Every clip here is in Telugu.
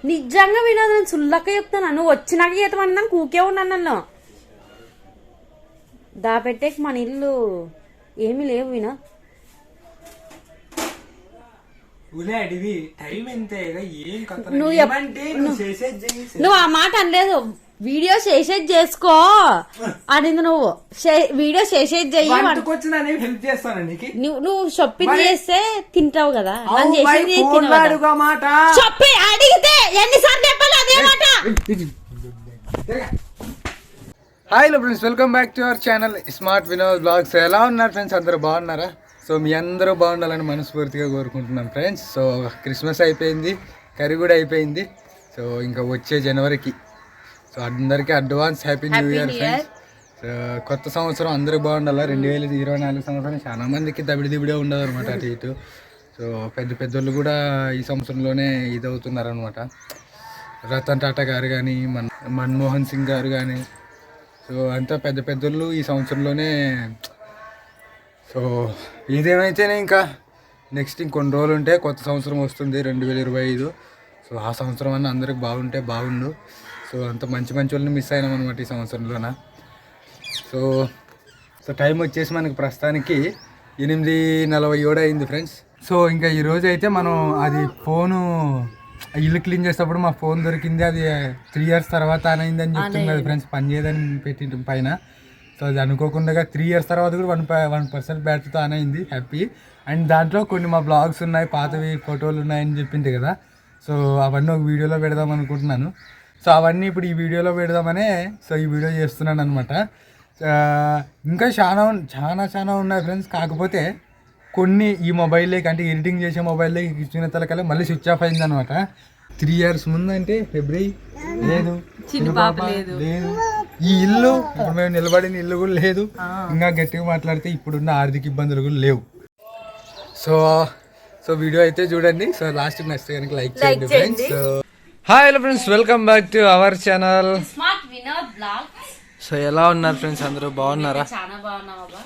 నిజంగా వినోద్, నేను సుల్లక్క చెప్తాను. నువ్వు వచ్చినాక చేతమన్నా కూకే ఉన్నాను. నన్ను దాపెట్టేకి మన ఇల్లు ఏమీ లేవు వినోద్. నువ్వు ఆ మాట అనలేదు. వీడియో చేసేది చేసుకో అనింది. నువ్వు వీడియో చేసేది చెయ్యి. నువ్వు షాపింగ్ చేస్తే తింటావు కదా, చెప్పి అడిగితే ఎన్నిసార్లు చెప్పాలి అదే మాట. Hi friends, welcome back to our channel smart Vinod blogs. ఎలా ఉన్నారు ఫ్రెండ్స్? అందరూ బాగున్నారా? సో మీ అందరూ బాగుండాలని మనస్ఫూర్తిగా కోరుకుంటున్నాం ఫ్రెండ్స్. సో క్రిస్మస్ అయిపోయింది, కర్రీ కూడా అయిపోయింది. సో ఇంకా వచ్చే జనవరికి సో అందరికీ advance happy new year friends. So కొత్త సంవత్సరం అందరూ బాగుండాలి. 2024 సంవత్సరం చాలా మందికి దబిడిదిబిడే ఉండదు అనమాట, అటు ఇటు. సో పెద్దోళ్ళు కూడా ఈ సంవత్సరంలోనే ఇదవుతున్నారు అనమాట. రతన్ టాటా గారు కానీ, మన్మోహన్ సింగ్ గారు కానీ, సో అంతా పెద్దోళ్ళు ఈ సంవత్సరంలోనే. సో ఇదేమైతేనే ఇంకా నెక్స్ట్ ఇంకొన్ని రోజులు ఉంటే కొత్త సంవత్సరం వస్తుంది 2025. సో ఆ సంవత్సరం అన్న అందరికి బాగుంటే బాగుండు. సో అంత మంచి వాళ్ళని మిస్ అయినాం అనమాట ఈ సంవత్సరంలోన. సో టైం వచ్చేసి మనకి ప్రస్తుతానికి 8:47 అయింది ఫ్రెండ్స్. సో ఇంకా ఈరోజు అయితే మనం అది ఫోను ఇల్లు క్లీన్ చేసేటప్పుడు మా ఫోన్ దొరికింది. అది 3 years తర్వాత అని చెప్తుంది కదా ఫ్రెండ్స్, పని చేయదని పెట్టి పైన. సో అది అనుకోకుండా 3 years తర్వాత కూడా 1% బ్యాటరీతో ఆన్ అయింది. హ్యాపీ. అండ్ దాంట్లో కొన్ని మా బ్లాగ్స్ ఉన్నాయి, పాతవి ఫోటోలు ఉన్నాయని చెప్పింది కదా. సో అవన్నీ ఒక వీడియోలో పెడదాం అనుకుంటున్నాను. సో అవన్నీ ఇప్పుడు ఈ వీడియోలో పెడదామనే సో ఈ వీడియో చేస్తున్నాను అనమాట. ఇంకా చాలా ఉన్నాయి ఫ్రెండ్స్. కాకపోతే కొన్ని ఈ మొబైల్లోకి, అంటే ఎడిటింగ్ చేసే మొబైల్లోకి ఇచ్చిన తలకల్లా మళ్ళీ స్విచ్ ఆఫ్ అయింది అనమాట. 3 years ముందు అంటే ఫిబ్రవరి లేదు, లేదు. ఈ ఇల్లు ఇప్పుడు మేము నిలబడిన ఇల్లు కూడా లేదు. ఇంకా గట్టిగా మాట్లాడితే ఇప్పుడున్న ఆర్థిక ఇబ్బందులు కూడా లేవు. సో వీడియో అయితే చూడండి. సో లాస్ట్ నచ్చితే కనుక లైక్ చేయండి friends. Hi hello friends, welcome back to our channel smart Vinod blogs. So ఎలా ఉన్నారు ఫ్రెండ్స్? అందరూ బాగున్నారా? చాలా బాగున్నావా?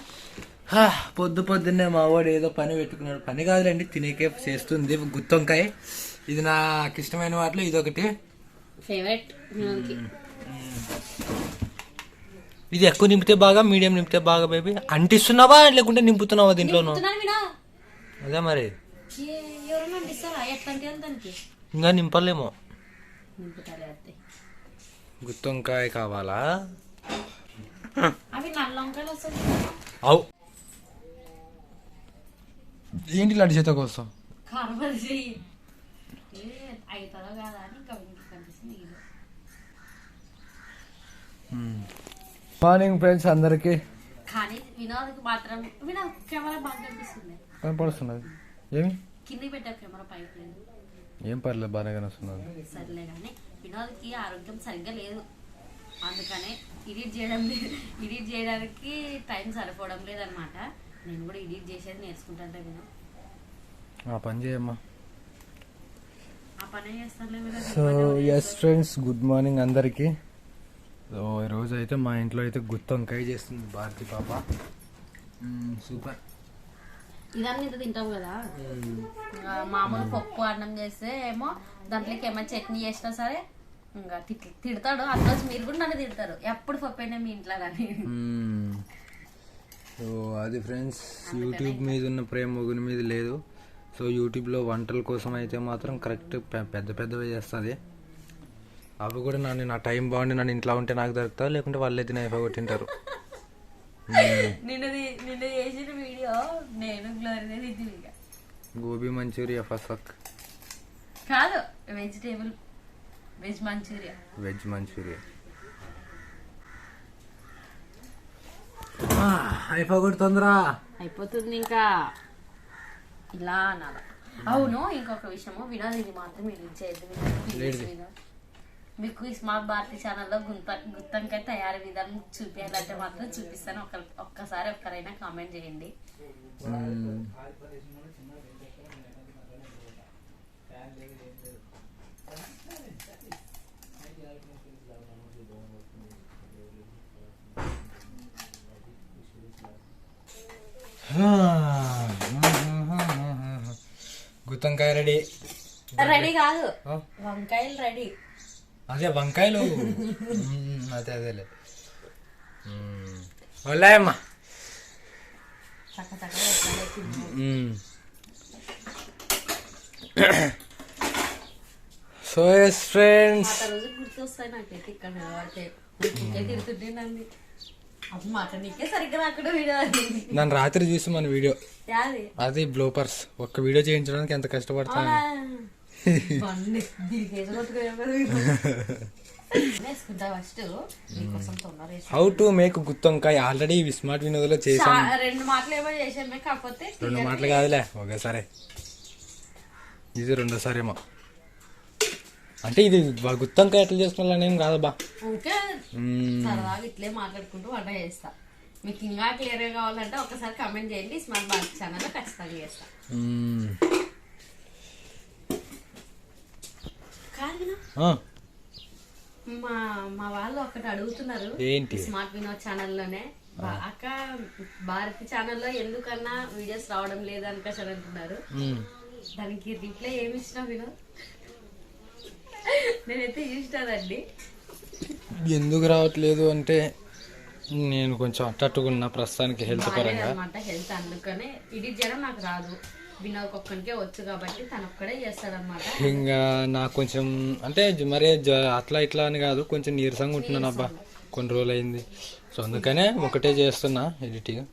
పొద్దున్నే మా వాడు ఏదో పని పెట్టుకున్నాడు. పని కాదులేండి, తినేకే చేస్తుంది. గుత్తొంకాయ, ఇది నాకు ఇష్టమైన వాటిలో ఇదొకటి ఫేవరెట్. ఇది ఎక్కువ నింపితే బాగా, మీడియం నింపితే బాగా. బేబీ అంటిస్తున్నావా లేకుంటే నింపుతున్నావా దీంట్లోనూ? అదే మరి ఇంకా నింపలేమో. గుత్తొంకాయ కావాలా? అవు ఏంటి లాంటి చేత కోసం మార్నింగ్ ఫ్రెండ్స్ అందరికి. కనపడుస్తున్నది ఏమి? ఏం పర్లేదు, బాగానే కనిపిస్తున్నది. సర్లే కానీ వినోద్కి ఆరోగ్యం సరిగ్గా లేదు, అందుకనే ఎడిట్ చేయడానికి టైం సరిపోవడం లేదనమాట. నేను కూడా ఎడిట్ చేసేది నేర్చుకుంటాను వినోద్. ఆ పని చేయమ్మా. ఆ పనే చేస్తానులే. So yes friends, good morning అందరికి. సో ఈరోజు అయితే మా ఇంట్లో అయితే గుత్తొంకాయ చేస్తుంది భారతి పాప. సూపర్. ఇదన్నీ ఇంత తింటాం కదా. మామూలు పప్పు అన్నం చేస్తే ఏమో దాంట్లోకి ఏమైనా చట్నీ చేసినా సరే ఇంకా తిడతాడు. అందులో మీరు కూడా నన్ను తిడతారు, ఎప్పుడు పప్పు అయినా మీ ఇంట్లో కానీ. సో అది ఫ్రెండ్స్, యూట్యూబ్ మీద ఉన్న ప్రేమ మొగుని మీద లేదు. సో యూట్యూబ్లో వంటల కోసం అయితే మాత్రం కరెక్ట్ పెద్దవే చేస్తుంది. అవి కూడా నా టైం బాగుండి నన్ను ఇంట్లో ఉంటే నాకు దొరుకుతుంది, లేకుంటే వాళ్ళే తినే కొట్టింటారు. నిన్న చేసిన వీడియో నేను గోబీ మంచూరియా ఫసక్ కాదు, వెజ్ మంచూరియా. అయిపోగొడుతుందిరా, అయిపోతుంది ఇంకా ఇలా అనాలా. అవును, ఇంకొక విషయము వినోద్, ఇది మాత్రం మీకు ఈ స్మార్ట్ భారతి ఛానల్లో గుత్తొంకాయ తయారీ విధానం చూపించాలంటే మాత్రం చూపిస్తాను. ఒక్కసారి ఒక్కరైనా కామెంట్ చేయండి. గుత్తొంకాయ రెడీ. రెడీ కాదు, వంకాయలు రెడీ. అదే వంకాయలు. అదే అదేలే. వాళ్ళమ్మా సో ఎస్ ఫ్రెండ్స్, గుర్తొస్తాయి నాకైతే ఇక్కడ తిడుతుండేనండి. అప్పుడు మాట్లాడనీకే సరిగ్గా రాకుండా వీడియో నన్ను రాత్రి చూసి మన వీడియో అది బ్లోపర్స్ ఒక్క వీడియో చేయించడానికి ఎంత కష్టపడతాను. హౌ టు మేక్ గుత్తొంకాయ ఆల్రెడీ స్మార్ట్ వినోద్లో చేసాం. 2 మాటలు ఏమో చేసామే, కాకపోతే 2 మాటలు కాదులే, ఒకసారి. ఇది రెండోసారేమో. అంటే ఇది గుత్తొంకాయ ఎట్లా చేసుకున్నానేం కాదబ్బా, సరదాగా ఇట్లే మాట్లాడుకుంటూ వంట చేస్తా. మీకు ఇంకా క్లియర్ గా కావాలంటే ఒకసారి కామెంట్ చేయండి, స్మార్ట్ బాక్స్ ఛానల్ లో ఖచ్చితంగా చేస్తా. మా వాళ్ళు ఒకటి అడుగుతున్నారు, ఏంటి? స్మార్ట్ వినోద్ ఛానల్లోనే అక్క భారతి ఛానల్లో ఎందుకన్నా వీడియోస్ రావడం లేదు అనుకోసం అంటున్నారు. దానికి రిప్లై ఏమి ఇచ్చినా వినోద్? నేనైతే ఇస్తానండి. ఎందుకు రావట్లేదు అంటే నేను కొంచెం అట్టట్టుకున్నా ప్రస్తుతానికి హెల్త్ పరంగా అనమాట. హెల్త్ అందుకనే ఎడిట్ చేయడం నాకు రాదు, వినోద్ ఒక్కనికే వచ్చు కాబట్టి తను ఒక్కడే చేస్తాడనమాట. ఇంకా నాకు కొంచెం అంటే మరీ అట్లా ఇట్లా అని కాదు, కొంచెం నీరసంగా ఉంటున్నాను అబ్బా, కొన్ని రోజులు అయింది. సో అందుకనే ఒకటే చేస్తున్నా ఎడిటింగ్.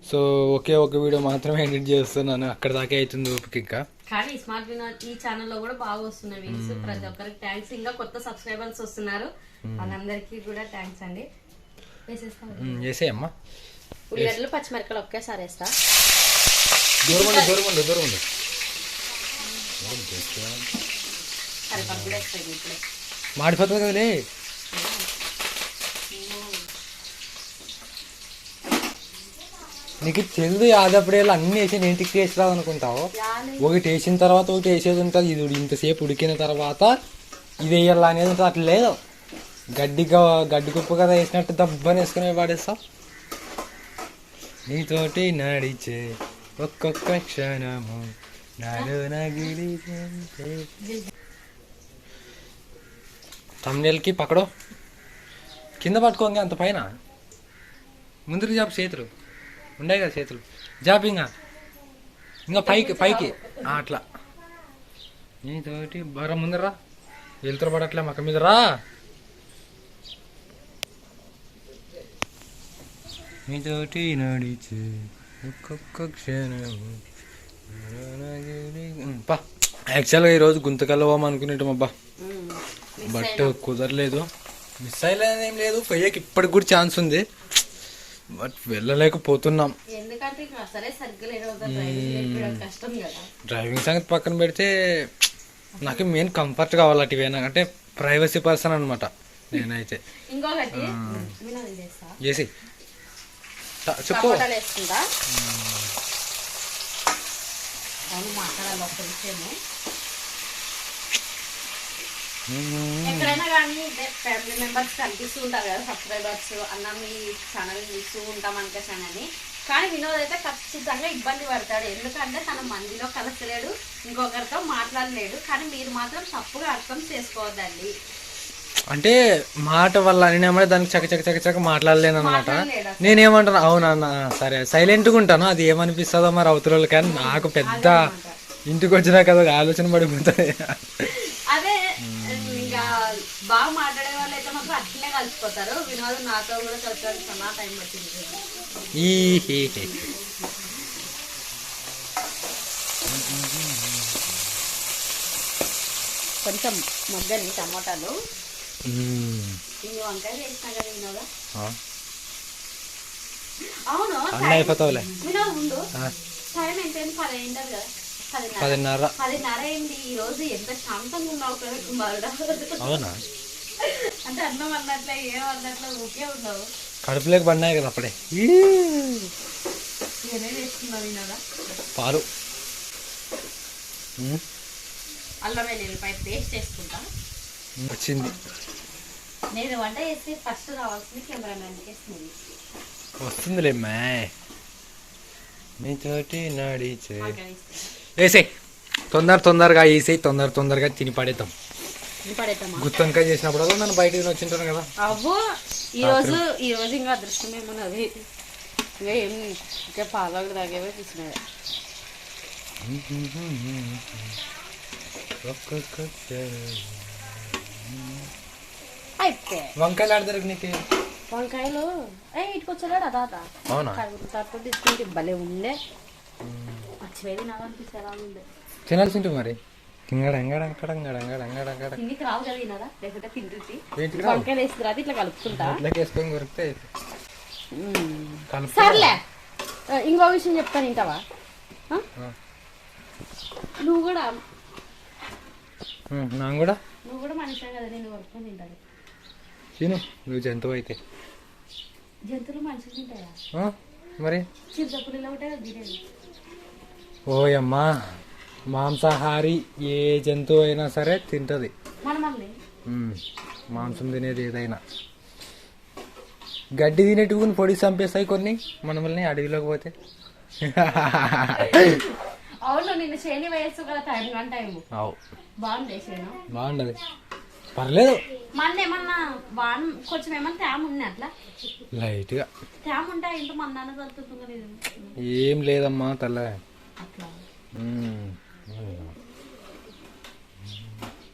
సో ఒకే ఒక వీడియో మాత్రమే ఎడిట్ చేస్తున్నాను, అక్కడ దాకే అవుతుంది ఓపిక. ఇంకా కానీ స్మార్ట్ వినోద్ ఈ ఛానల్లో కూడా బాగా వస్తున్నాయి వీడియోస్. ప్రతి ఒక్కరికి థ్యాంక్స్. ఇంకా కొత్త సబ్స్క్రైబర్స్ వస్తున్నారు, వాళ్ళందరికీ కూడా థ్యాంక్స్ అండి. వేసేయమ్మా. ఉల్లిగడ్డలు పచ్చిమిరపకాయలు ఒకేసారి వేస్తా. మాడిపోతుంది కదలే. నీకు తెలుగు యాదప్పుడేళ్ళు అన్ని వేసి నేను టిక్ వేసి రాదు అనుకుంటావు. ఒకటి వేసిన తర్వాత ఒకటి వేసేది ఉంటుంది. ఇది ఇంతసేపు ఉడికిన తర్వాత ఇది వేయాలా అనేది ఉంటుంది. అట్లా లేదు, గడ్డి కుప్పు కదా వేసినట్టు దబ్బని వేసుకుని పాడేస్తావు. నీతోటి నడిచే ఒక్కొక్క క్షణము నాలో నగిలి. తమ్నేల్కి పక్కడో కింద పట్టుకోండి, అంత పైన ముందుకు జాబ్ చేతులు ఉన్నాయి కదా, చేతులు జాబ్ ఇంకా పైకి అట్లా. నీతోటి బాగా ముందరా వెళ్తురు పడట్లే మక్క మీద రా. నీతోటి నడిచే ఒక్కొక్క క్షణము. యాక్చువల్గా ఈరోజు గుంతకల్లో పోమనుకునేటం అబ్బా, బట్ కుదరలేదు. మిస్ అయ్యలేదు ఏం లేదు, పోయాక ఇప్పటికి కూడా ఛాన్స్ ఉంది, బట్ వెళ్ళలేకపోతున్నాం. డ్రైవింగ్ సంగతి పక్కన పెడితే నాకు మెయిన్ కంఫర్ట్ కావాలి. అటువైనా అంటే ప్రైవసీ పర్సన్ అనమాట నేనైతే. చేసి చెప్పు. ఎక్కడైనా కానీ ఫ్యామిలీ మెంబర్స్ కనిపిస్తూ ఉంటారు కదా, సబ్స్క్రైబర్స్ అన్న మీ ఛానల్ చూస్తూ ఉంటాం అనుకోసానని. కానీ వినోద్ అయితే ఖచ్చితంగా ఇబ్బంది పడతాడు, ఎందుకంటే తన మందిలో కలసలేడు, ఇంకొకరితో మాట్లాడలేడు. కానీ మీరు మాత్రం తప్పుగా అర్థం చేసుకోవద్దండి. అంటే మాట వల్ల నేనేమంటే దానికి చక్క మాట్లాడలేను అనమాట. నేనేమంటాను, అవునన్న సరే సైలెంట్గా ఉంటాను, అది ఏమనిపిస్తుందో మరి అవతల. కానీ నాకు పెద్ద ఇంటికి వచ్చినా కదా ఆలోచన పడిపోతుంది. అదే ఇంకా బాగా మాట్లాడే వాళ్ళు అయితే మాత్రం అట్లనే కలిసిపోతారు. వినోద్ నాతో కూడా కలిసి చాలా టైం పట్టింది. కొంచెం మగ్గని టమాటాలు, ఇన్ని వంకాయలు వేసినా కదా వినోద. అవును వినోద్ ఉండు, టైం ఎంత 10 అయింది కదా, 10:30 అయింది. ఈ రోజు ఎంత శాంతంగా ఉన్నావు కదా కుమారుడా. అవునా? అంటే అన్నం అన్నట్లే ఏమన్నట్లే ఊకే ఉన్నావు. కడుపులోకి పడినాయి కదా అప్పుడే. నేనే వేసుకున్నావు వినోదా. పాలు, అల్లం వెల్లుల్లిపాయ పేస్ట్ వేసుకుంటా. వచ్చింది. నేను వంట చేస్తే ఫస్ట్ రావాల్సింది కెమెరామెన్కి వేస్తుంది. వస్తుందిలేమ్మా. మీతోటి నడిచే వేసే తొందరగా వేసేయి తొందరగా తిని పడేద్దాం. పడేద్దామా? గుత్తొంకాయ చేసినప్పుడు మనం బయటకు వచ్చింటాను కదా. అవ్వో ఈ రోజు ఇంకా అదృష్టం ఏమన్నది. ఇంకా ఏం ఇంకా పాలకు తాగేవే తీసుకునేది. అయితే వంకాయలు ఆడతారు నీకు. వంకాయలు ఇటుకు వచ్చాడు తాత. అవునా? తాత తీసుకుంటే భలే ఉండే. పచ్చివేది నాకనిపిస్తే ఎలా ఉండే తినాల్సింటు మరి. తిండికి రావు కదా తినదా, లేకుంటే తింటుంది. వంకాయలు వేసి రాదు ఇట్లా కలుపుకుంటా. వేసుకొని కొరికితే సర్లే, ఇంకో విషయం చెప్తాను వింటావా? నువ్వు కూడా మనిషి కదా, నేను కొనుక్కొని తింటాను. తిను, నువ్వు జంతువు అయితే. జంతువులు మనుషులు తింటాయా మరి? చిరుతపులు ఇలా ఉంటాయి కదా తినేది. ఓయమ్మా, మాంసాహారి ఏ జంతువు అయినా సరే తింటది. మాంసం తినేది ఏదైనా. గడ్డి తినేటివి పొడి చంపేస్తాయి కొన్ని మనల్ని అడవిలోకి పోతే. అవును, నిన్న శని వయస్సు కదా టైం బాగుండదు. పర్లేదు. మన ఏమన్నా కొంచెం ఏమన్నా తేమ ఉంది అట్లా లైట్ గా తేమ ఉంటే ఇంట్లో మన కలుపుతుంది. ఏం లేదమ్మా తల్ల.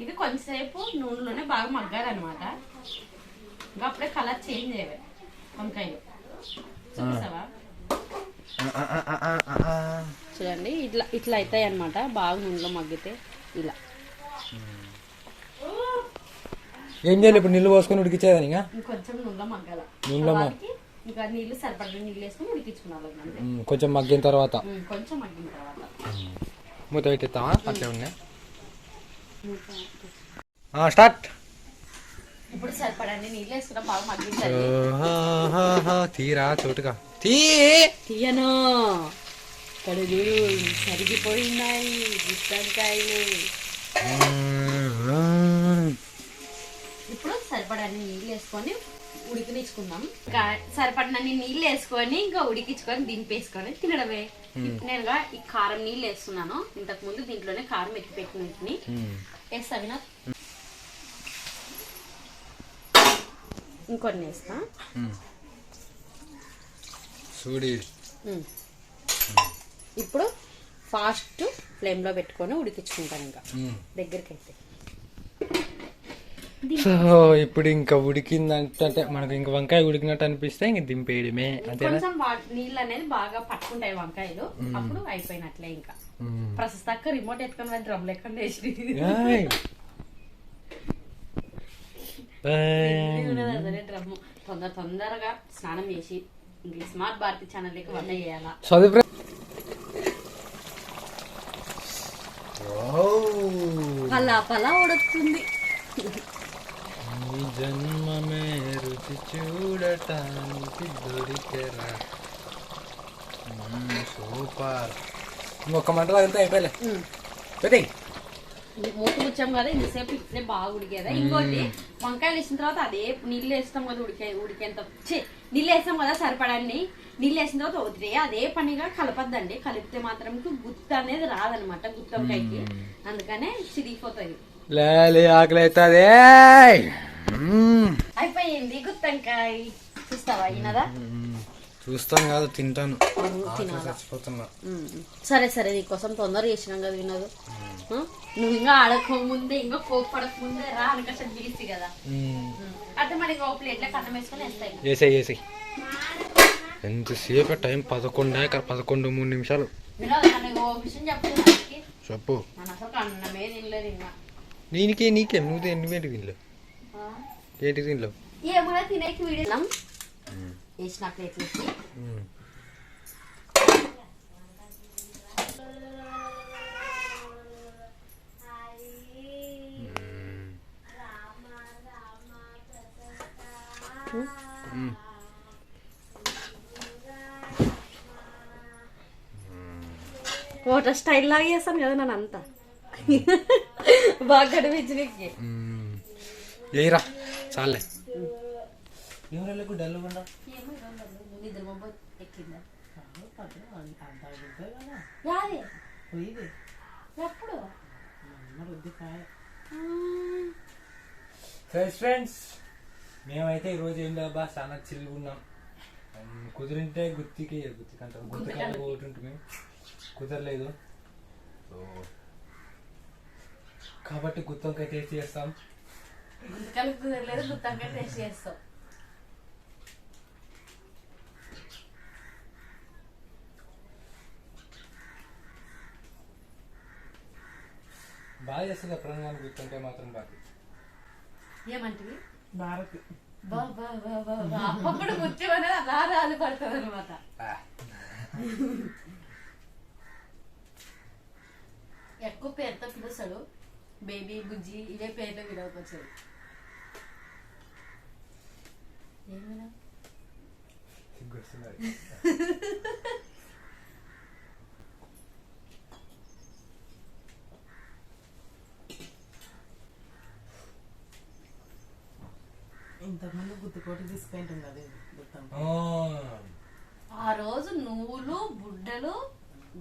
ఇది కొంచెంసేపు నూనెలోనే బాగా మగ్గాలన్నమాట. ఇంకా అప్పుడే కలర్ చేంజ్ అయ్యాయి వంకాయలు. చూసావా? చూడండి, ఇట్లా అవుతాయి అనమాట. బాగా నూనెలో మగ్గితే ఇలా. ఏం చేయాలి ఇప్పుడు? నీళ్ళు పోసుకొని ఉడికించేదాని ఇంకొంచెం నూనెలో మగ్గాల. ఇంకా నీళ్ళు సరిపడ నీళ్ళు వేసుకొని ఉడికించుకున్నాను. కొంచెం మగ్గిన తర్వాత మూత పెట్టేస్తావా? అట్లే ఉన్నాయి. స్టార్ట్. ఇప్పుడు సరిపడండి నీళ్ళు వేసుకున్నాం, బాగా మగ్గించాలి. తీరా చోటుగా తీయను. కడుగు సరిగిపోయినాయి గుత్తొంకాయలు. ఇప్పుడు సరిపడని నీళ్ళు వేసుకొని ఉడికించుకుందాం. సరిపడినన్ని నీళ్ళు వేసుకొని ఇంకా ఉడికించుకొని దింపేసుకొని తినడమే. నేనుగా ఈ కారం నీళ్ళు వేస్తున్నాను. ఇంతకు ముందు దీంట్లోనే కారం ఎత్తి పెట్టినట్టుని వేస్తా. ఇంకొన్ని వేస్తా. ఇప్పుడు ఫాస్ట్ ఫ్లేమ్ లో పెట్టుకొని ఉడికించుకుంటాను. ఇంకా దగ్గరికి అయితే సో ఇప్పుడు ఇంకా ఉడికిందంటే మనకు ఇంకా వంకాయ ఉడికినట్టు అనిపిస్తే ఇంక దింపేయడమే. కొంచెం నీళ్ళు అనేది బాగా పట్టుకుంటాయి వంకాయలు, అప్పుడు అయిపోయినట్లే. ఇంకా ప్రస్తుతాక రిమోట్ ఎత్తుకొని డ్రమ్ లెక్క వేసి డ్రమ్ తొందరగా స్నానం చేసి ఇంక స్మార్ట్ భారతి ఛానల్ లెక్క వంట చేయాలా. పలా ఉడుకుతుంది. జన్మమే రుచి చూడటానికి దొరికెరా. సూపర్. ఇంకొక మంట తగిలితే అయిపోయలే. మూత ముచ్చాం కదా, ఇంతసేపు ఇట్లే బాగా ఉడికేదా. ఇంకోటి వంకాయలు వేసిన తర్వాత అదే నీళ్ళు వేస్తాం కదా, ఉడికేంత నీళ్ళు వేస్తాం కదా సరిపడాన్ని. నీళ్ళు వేసిన తర్వాత వదిలే అదే పనిగా కలపద్దండి. కలిపితే మాత్రం గుత్త అనేది రాదనమాట గుత్తొంకాయకి. అందుకనే చిరిగిపోతుంది. ఆకలి అవుతుంది. అయిపోయింది గుత్తొంకాయ. చూస్తావా? అయినదా? చూస్తాం కాదు, తింటాను. సరే నీకోసం తొందరగా చేసినాం కదా. వినదు నువ్వు ఇంకా ఆడకముందే ఇంకా కోపడక ముందే రా అనకసం పిలిచి కదా. అంటే మరి ఇంకో ప్లేట్లో కన్నం వేసుకొని వేస్తాయి. ఎంతసేపు టైం 11:3 నిమిషాలు. విషయం చెప్తున్నా చెప్పు. అసలు అన్నమే తినలేదు ఇంకా. నీకే నువ్వేంటి తినలేవు? ఏంటి తినలేవు? ఏమన్నా తినేకి వీడియో వేసిన ప్లేట్లు వాటర్ స్టైల్ లాగా చేస్తాను కదా నన్ను అంతా బాగా గడిపించి ఏరా చాలే. ఎప్పుడు ఫ్రెండ్స్ మేమైతే ఈరోజు ఏం డబ్బా చాలా చిల్లుగా ఉన్నాం. కుదిరింటే గుత్తికి అంటారు, గుత్తికాయలు పోతుంటుంది, కుదరలేదు. సో కాబట్టి గుత్తంకాయ టేస్ట్ చేస్తాం. గుంతకాయలు కుదరలేదు, గుత్తంకాయ టేస్ట్ చేస్తాం. బాగా చేస్తుంది ఎప్పుడన్నా కానీ గుత్తంకాయ మాత్రం బాగా. ఏమంటివి? భారతి అప్పుడు గుర్తివనే రాదు పడుతుంది అనమాట. ఎక్కువ పేరుతో పిలుస్తాడు, బేబీ బుజ్జి ఇవే పేర్లు వినవచ్చాడు. ఏమైనా ఇంతకుముందు గుత్తికోటి తీసుకుంటాం కదా గుత్తం. ఆ రోజు నువ్వులు బుడ్డలు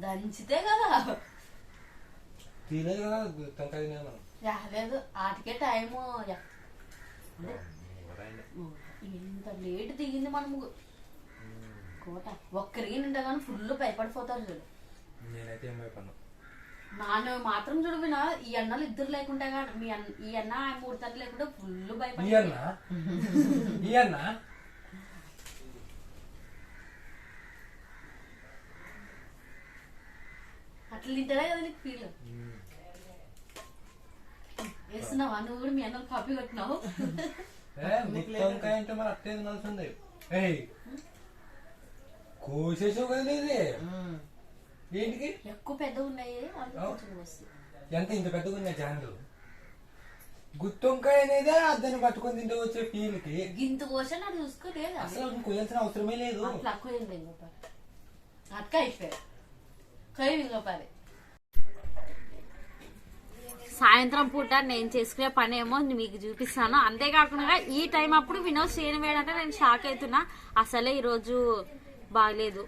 దంచితే కదా రాలేదు. ఆటికే టైము ఇంత లేట్ దిగింది మనము కోట. ఒక్కరికి నిండా కానీ ఫుల్ భయపడిపోతారు చూడు. నేనైతే ఏం భయపడను. నాన్న మాత్రం చూడు వినా, ఈ అన్నలు ఇద్దరు లేకుంటే కానీ ఈ అన్న మూడు తల్లి లేకుంటే ఫుల్ భయపడి అట్లా తింటాడే కదా నీకు ఫీల్. వేస్తున్నావా నువ్వు కూడా? మీ అన్నలు కాపీ కొట్టినావు. అంటే మరి అట్టే తినాల్సింది. కోసేసావు కదా ఏంటికి? ఎక్కువ పెద్దగా ఉన్నాయి. ఎంత ఇంత పెద్దగా ఉన్నాయి జాండ్లు. గుత్తొంకాయ అనేది అద్దెని పట్టుకొని తింటే వచ్చే ఫీల్ కి గింత కోసా నాకు చూసుకోలేదు. అసలు కొయ్యాల్సిన అవసరమే లేదు. అట్లా కోయింది ఇంకోపారి అక్క అయిపోయాయి కై ఇంకోపారి. సాయంత్రం పూట నేను చేసుకునే పని ఏమో మీకు చూపిస్తాను. అంతేకాకుండా ఈ టైం అప్పుడు వినోద్ చేయని వేడంటే నేను షాక్ అవుతున్నా. అసలే ఈరోజు బాగలేదు,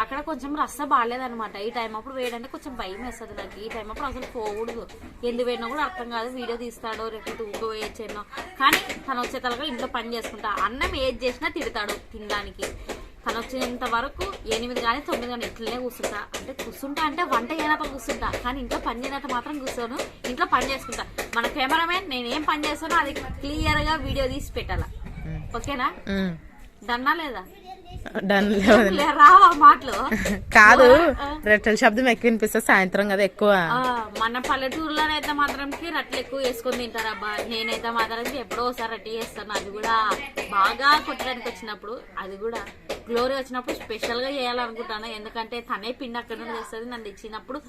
అక్కడ కొంచెం రస్స బాగాలేదనమాట. ఈ టైం అప్పుడు వేయడంటే కొంచెం భయం వేస్తుంది నాకు. ఈ టైం అప్పుడు అసలు పోకూడదు, ఎందుకు వేడినా కూడా అర్థం కాదు. వీడియో తీస్తాడో రేపు ఊకో వేయచ్చేనో, కానీ తను వచ్చే తలగా ఇంట్లో పని చేసుకుంటా. అన్నం ఏది చేసినా తిడతాడు తినడానికి. తను వచ్చేంత వరకు 8 కానీ 9 కానీ ఇట్లనే కూర్చుంటా. అంటే కూర్చుంటా అంటే వంట చేయనప్పుడు కూర్చుంటా, కానీ ఇంట్లో పని చేయనట్టు మాత్రం కూర్చోను. ఇంట్లో పని చేసుకుంటా. మన కెమెరామెన్ నేను ఏం పని చేస్తానో అది క్లియర్ గా వీడియో తీసి పెట్టాలా. ఓకేనా? డన్నా లేదా? రావా మాటలు కాదు, రొట్టెల శబ్దం ఎక్కువ వినిపిస్తుంది సాయంత్రం కదా ఎక్కువ. మన పల్లెటూరులోనైతే మాత్రంకి రొట్టెలు ఎక్కువ వేసుకొని తింటారబ్బా. నేనైతే మాత్రం ఎప్పుడో ఒకసారి రొట్టె చేస్తాను, అది కూడా బాగా కొట్టడానికి వచ్చినప్పుడు. అది కూడా గ్లోరీ వచ్చినప్పుడు స్పెషల్ గా చేయాలనుకుంటాను. ఎందుకంటే తనే పిండి అక్కడ నుండి తెస్తుంది. నన్ను తెచ్చినప్పుడు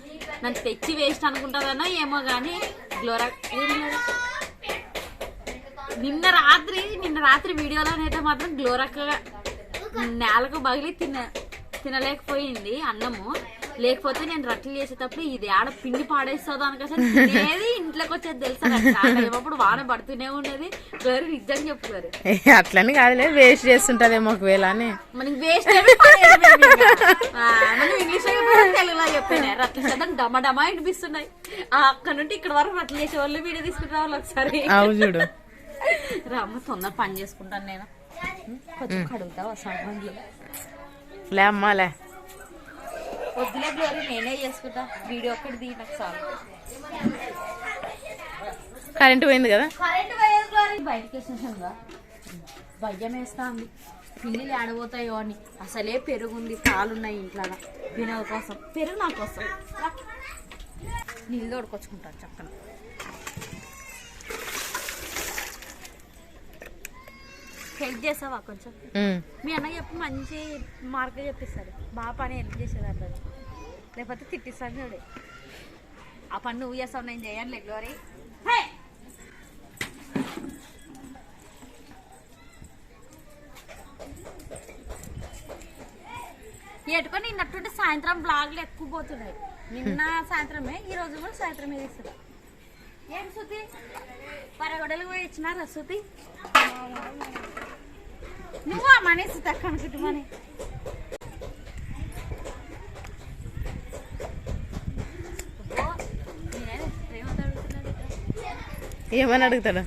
నన్ను తెచ్చి వేస్ట్ అనుకుంటుందనో ఏమో గానీ గ్లోరా నిన్న రాత్రి వీడియోలోనైతే మాత్రం గ్లోరక్కగా నేలకు బగిలి తినలేకపోయింది అన్నము. లేకపోతే నేను రొట్టెలు చేసేటప్పుడు ఇది ఆడ పిండి పాడేస్తుందో అనుకోసం తినేది ఇంట్లోకి వచ్చేది తెలుసా. ఏమప్పుడు వాన పడుతూనే ఉన్నది. వేరు నిజంగా చెప్పుకోరు. అట్లని కాదులే, వేస్ట్ చేస్తుంటదేమో ఒకవేళ అని. మనకి వేస్ట్ మనం ఇంగ్లీష్ లో తెలుగులో చెప్పాను. రొట్టెలు చేద్దాం డమా వినిపిస్తున్నాయి. అక్కడ నుండి ఇక్కడ వరకు రొట్టెలు చేసే వాళ్ళు వీడియో తీసుకుంటే వాళ్ళు ఒకసారి చూడు. రామ్మ తొందర పని చేసుకుంటాను నేను. కొంచెం కడుగుతావా సామాన్లు? లే అమ్మాలే వద్దులే గ్లోరీ, నేనే చేసుకుంటా. వీడియో ఒక్కటి దిగి నాకు చాలు. కరెంట్ పోయింది కదా. కరెంట్ పోయేది గ్లోరీ. బయటకి వేసేసానుగా భయం వేస్తా ఉంది. పిల్లలు ఆడబోతాయో అని. అసలే పెరుగుంది, పాలున్నాయి ఇంట్లో. వినోద్ కోసం పెరుగు నా కోసం. నీళ్ళు తోడుకొచ్చుకుంటాను చక్కన. హెల్ప్ చేస్తావా కొంచెం? మీ అన్న చెప్పి మంచి మార్కులు చెప్పిస్తారు. బాగా పని హెల్ప్ చేసేది అంటారు, లేకపోతే తిట్టిస్తాను చూడే. ఆ పని నువ్వు చేస్తావు, నేను చేయను గ్లోరీ. ఎట్టుకొని నిన్నట్టుంటే సాయంత్రం బ్లాగ్లు ఎక్కువ పోతున్నాయి. నిన్న సాయంత్రమే, ఈ రోజు కూడా సాయంత్రమే తీస్తారు. ఏం శృతి పరగొడలు పోయి ఇచ్చినారా శృతి? నువ్వు ఆ మనేసి తక్కువ అనుకుంటుమని ఏమని అడుగుతాడు?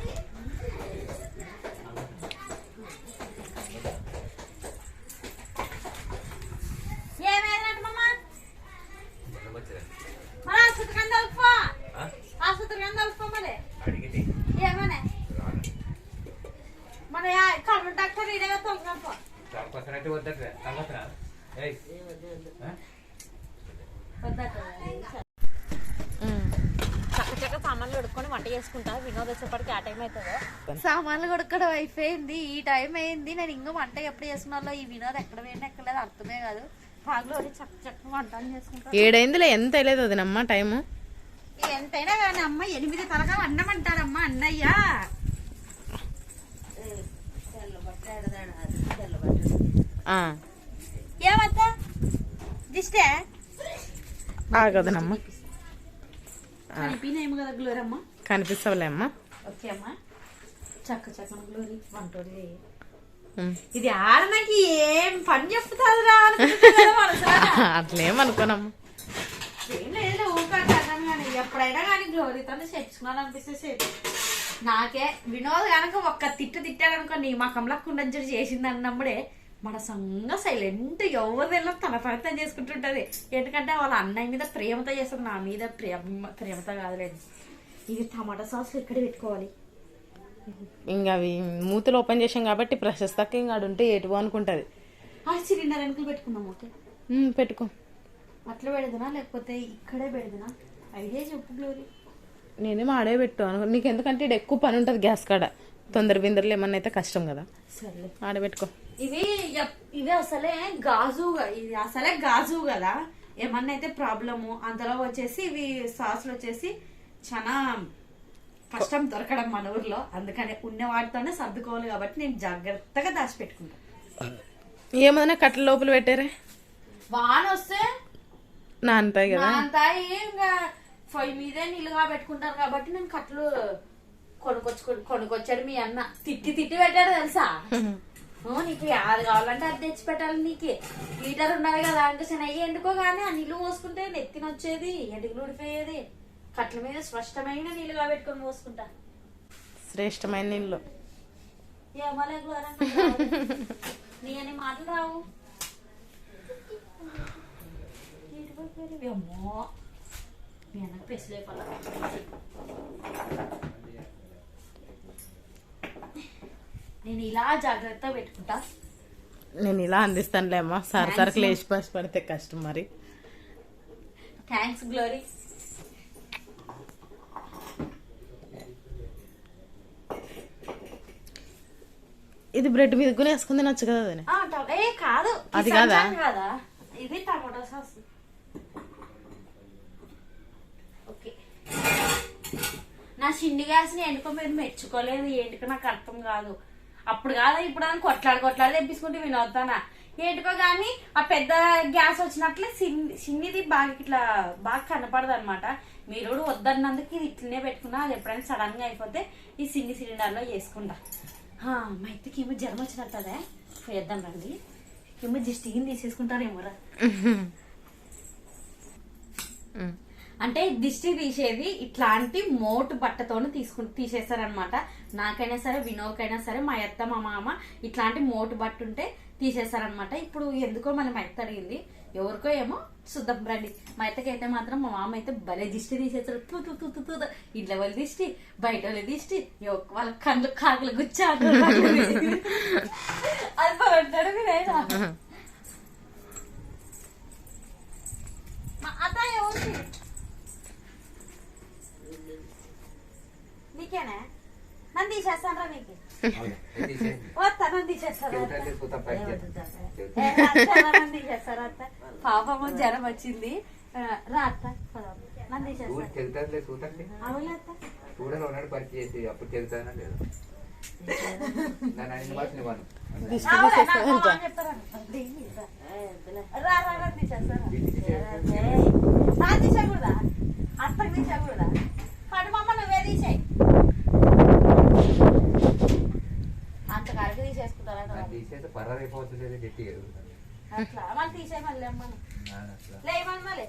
సామాన్లు కొడుక్కొని వంట చేసుకుంటా. వినోద్ వచ్చేప్పటికి ఆ టైం అవుతుందో. సామాన్లు కొడుక్కడం అయిపోయింది, ఈ టైం అయింది. నేను ఇంకా వంట ఎప్పుడు చేసుకున్నా ఈ వినోద్ ఎక్కడ పోయినా ఎక్కలేదు అర్థమే కాదు. పాగులో చక్క చక్క వంట చేసుకుంటా. 7 అయిందిలే, ఎంత లేదు వదినమ్మా టైము. ఎంతైనా కానీ అమ్మ 8 తరగా అన్నం అంటారమ్మా అన్నయ్య. ఏమత్తా దిష్టే ఆగదనమ్మా, కనిపినేమో కదా గ్లోరీ అమ్మ. కనిపిస్తావులే అమ్మా. ఓకే అమ్మా, చక్క చక్క గ్లోరీ వంటోడి. ఇది ఆడ నాకు ఏం పని చెప్తాదిరా అట్లేమనుకోనమ్మా. ఏం లేదు ఊకంటాను కానీ ఎప్పుడైనా కానీ గ్లోరీతో చేర్చుకోవాలనిపిస్తే నాకే. వినోద్ కనుక ఒక్క తిట్టాడనుకో నీ మా కమలక్కుండజుడు చేసింది అన్నప్పుడే మన సంగ సైలెంట్ ఎవరు వెళ్ళి తన ప్రయత్నం చేసుకుంటుంటది. ఎందుకంటే వాళ్ళ అన్నయ్య మీద ప్రేమతో చేస్తుంది, నా మీద ప్రేమతో కాదులేదు. ఇది టమాటా సాస్ ఎక్కడ పెట్టుకోవాలి? ఇంకా అవి మూతులు ఓపెన్ చేసాం కాబట్టి ప్రశస్తకి ఇంకా ఉంటే ఏటువో అనుకుంటది. సిలిండర్ వెనుకలు పెట్టుకున్నాం. ఓకే పెట్టుకో. అట్లా పెడదునా లేకపోతే ఇక్కడే పెడదునా? ఐడియా చెప్పు గ్లోరీ. నేనేమో ఆడే పెట్టు అను నీకు, ఎందుకంటే ఇక్కడ ఎక్కువ పని ఉంటుంది గ్యాస్ కాడ. తొందర బిందరలు ఏమన్నా అయితే కష్టం కదా. సర్లే ఆడబెట్టుకో. ఇవి అసలే గాజు కదా. ఏమన్నా అయితే ప్రాబ్లము. అందులో వచ్చేసి ఇవి సాసులు వచ్చేసి చాలా కష్టం దొరకడం మన ఊర్లో. అందుకని ఉన్న వాటితోనే సర్దుకోవాలి కాబట్టి నేను జాగ్రత్తగా దాచిపెట్టుకుంటా. ఏమన్నా కట్టెల లోపల పెట్టారే, వాన వస్తే నానతాయి కదా. నానతాయి. ఇంకా పొయ్యి మీదే నీళ్ళుగా పెట్టుకుంటారు కాబట్టి నేను కట్టెలు కొనుకొచ్చాడు మీ అన్న. తిట్టి పెట్టాడు తెలుసా. నీకు అది కావాలంటే అది తెచ్చి పెట్టాలి. నీకు హీటర్ ఉన్నది కదా అంటే అయ్యి ఎండుకో కానీ ఆ నీళ్ళు పోసుకుంటే నెత్తినొచ్చేది, ఎండుగులు ఊడిపోయేది. కట్ల మీద స్పష్టమైన నీళ్ళుగా పెట్టుకొని పోసుకుంటా. శ్రేష్టమైన నీళ్ళు. ఏమలే నీ అని మాటలు రావు. అమ్మో మీ అన్నకు పెసలే పల. నేను ఇలా జాగ్రత్తగా పెట్టుకుంటా. నేను ఇలా అందిస్తానులే అమ్మా. సరసరకు లేచి పసి పడితే కష్టం మరి. Thanks glory. ఇది బ్రెడ్ మీద కూడా వేసుకుంది నచ్చు కదా. కాదు అది కాదా, ఇది టమాటో సాస్. ఓకే, నా చిన్ని గ్యాస్ ని ఎందుకో మీరు మెచ్చుకోలేదు. ఏంటికో నాకు అర్థం కాదు. అప్పుడు కాదా ఇప్పుడు అని కొట్లాడి తెప్పించుకుంటే వినవుతానా ఏంటికో గానీ ఆ పెద్ద గ్యాస్ వచ్చినట్లే చిన్నిది బాగా ఇట్లా బాగా కనపడదు అనమాట. మీరు వద్దన్నందుకు ఇది ఇట్లనే పెట్టుకున్నా. అది ఎప్పుడైనా సడన్ గా అయిపోతే ఈ చిన్ని సిలిండర్ లో వేసుకుంటా. మా ఇద్దరికి ఏమో జ్వరం వచ్చినట్టదే వేద్దాం రండి. ఏమో జస్ట్ ఏం తీసేసుకుంటారేమోరా. అంటే దిష్టి తీసేది ఇట్లాంటి మోటు బట్టతోనే తీసేస్తారనమాట. నాకైనా సరే వినోద్కైనా సరే మా అత్త మా మామ ఇట్లాంటి మోటు బట్ట ఉంటే తీసేస్తారనమాట. ఇప్పుడు ఎందుకో మన మా అత్త అడిగింది, ఎవరికో ఏమో శుద్ధం రండి. మా అత్తకి అయితే మాత్రం మా మామ అయితే భలే దిష్టి తీసేస్తారు. ఇంట్లో వాళ్ళ దిష్టి, బయట వాళ్ళ దిష్టి, వాళ్ళ కళ్ళు కాకులు గుచ్చాడు అది బాగుంటాడు. మీరైనా అత్త ఎవరికి నీకేనా? నన్ను తీసేస్తాను రా. నీకు వస్తా, నన్ను తీసేస్తారా? నన్ను తీసేస్తారా అత్త? పాపము జ్వరం వచ్చింది రా అత్త, నన్ను తీసేస్తా. అవునా అత్త? తీసేయకూడదా అత్తకు? తీసేయకూడదా? పడుమమ్మ నువ్వే తీసేయి. అంత కరెక్ట్ తీసేసుకుంటారా? అట్లా మళ్ళీ తీసేయి మళ్ళీ అమ్మని లేమని మళ్ళీ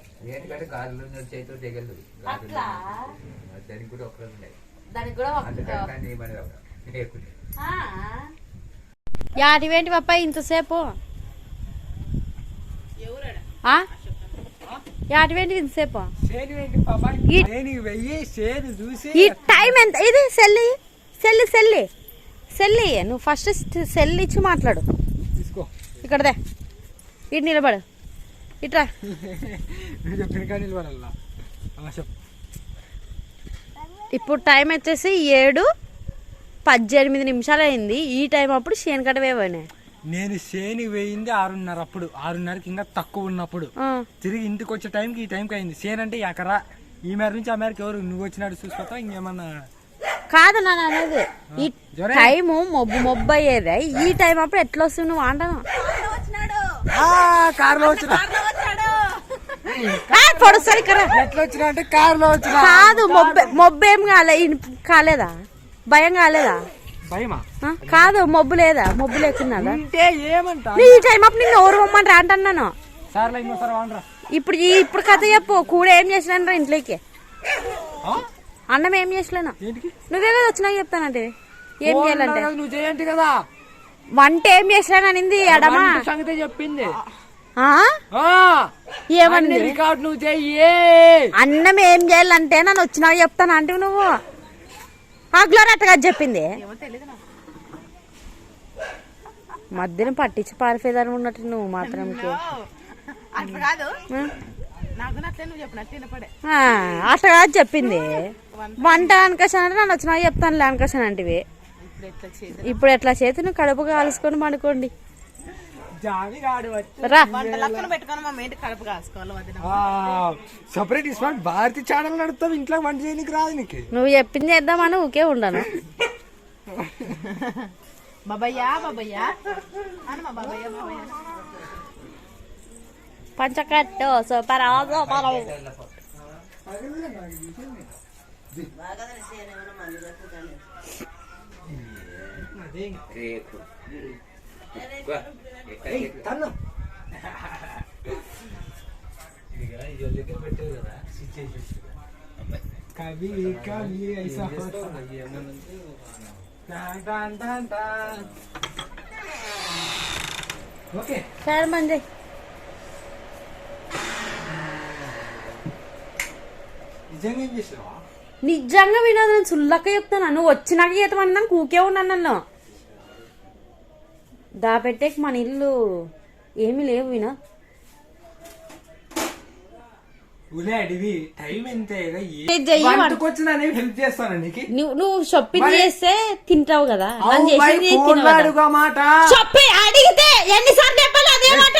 అట్లా దానికి కూడా యాటివేంటి పప్ప ఇంతసేపు యాటివేంటి ఇంతసేపు ఈ టైం ఎంత ఇది సెల్లి నువ్వు ఫస్ట్ సెల్ ఇచ్చి మాట్లాడు తీసుకో ఇక్కడదే ఇటు నిలబడు ఇట్రా ఇప్పుడు టైం వచ్చేసి 7:18 అయింది. ఈ టైం అప్పుడు చేను కట్టవేవానే. నేను చేను వేయింది 6:30 అప్పుడు 6:30కి ఇంకా తక్కువ ఉన్నప్పుడు తిరిగి ఇంటికి వచ్చే టైంకి ఈ టైంకి అయింది. చేను అంటే ఎకరా ఈ మేర నుంచి ఆ మేరకు ఎవరు నువ్వు వచ్చినాడు చూసుకోతా ఇంకేమన్నా కాదు నన్ను అనేది ఈ టైము మొబ్బు అయ్యేదే. ఈ టైం అప్పుడు ఎట్లా వస్తుంది నువ్వు అంటాను కారులో వచ్చిన ఎట్లా వచ్చినా అంటే కారులో వచ్చిన కాదు మొబ్బేం కాలేదా భయం కాలేదా భయమా కాదు మొబ్బు లేదా మొబ్బు లేకున్నా ఏమంటా ఈ టైం అప్పుడు నిన్ను ఎవరు పొమ్మని అంటున్నాను. ఇప్పుడు కథ చెప్పు కూడ ఏం చేసినా ఇంట్లోకి అన్నం ఏం చేసలేను నువ్వే కదా వచ్చినా చెప్తానంటే ఏం చేయాలంటే నువ్వు చేయండి కదా వంట ఏం చేసినా అనింది అడమా సంగతే చెప్పింది ఏమని రికార్డు నువ్వు చెయ్యి అన్నం ఏం చేయాలంటే నన్ను వచ్చినా చెప్తాను అంటే నువ్వు అట్లా చెప్పింది మధ్యన పట్టించి పారిపోయేదాన్ని ఉన్నట్టు నువ్వు మాత్రం అట్లా కాదు చెప్పింది వంట అనుకోసానంటే నన్ను వచ్చినా చెప్తాను అనుకోసాను అంటే ఇప్పుడు ఎట్లా చేతి నువ్వు కడుపు కాల్చుకొని పడుకోండి సపరేట్ స్మార్ట్ భారతి ఛానల్ నడుస్తావు ఇంట్లో వంట చేయడానికి రాదు నీకు నువ్వు చెప్పింది చేద్దామని ఊకే ఉండను పంచకట్టు సూపర్ कभी कभी ऐसा होता ओके चार मंजे నిజంగా వినోద్ నేను సుల్లక్క చెప్తాను నువ్వు వచ్చినాక చేతమన్నా కూకే ఉన్నాను నన్ను దాపెట్టేకి మన ఇల్లు ఏమీ లేవు వినోద్ నువ్వు షాపింగ్ చేస్తే తింటావు కదా చెప్పి అడిగితే ఎన్నిసార్లు చెప్పాలి అదే మాట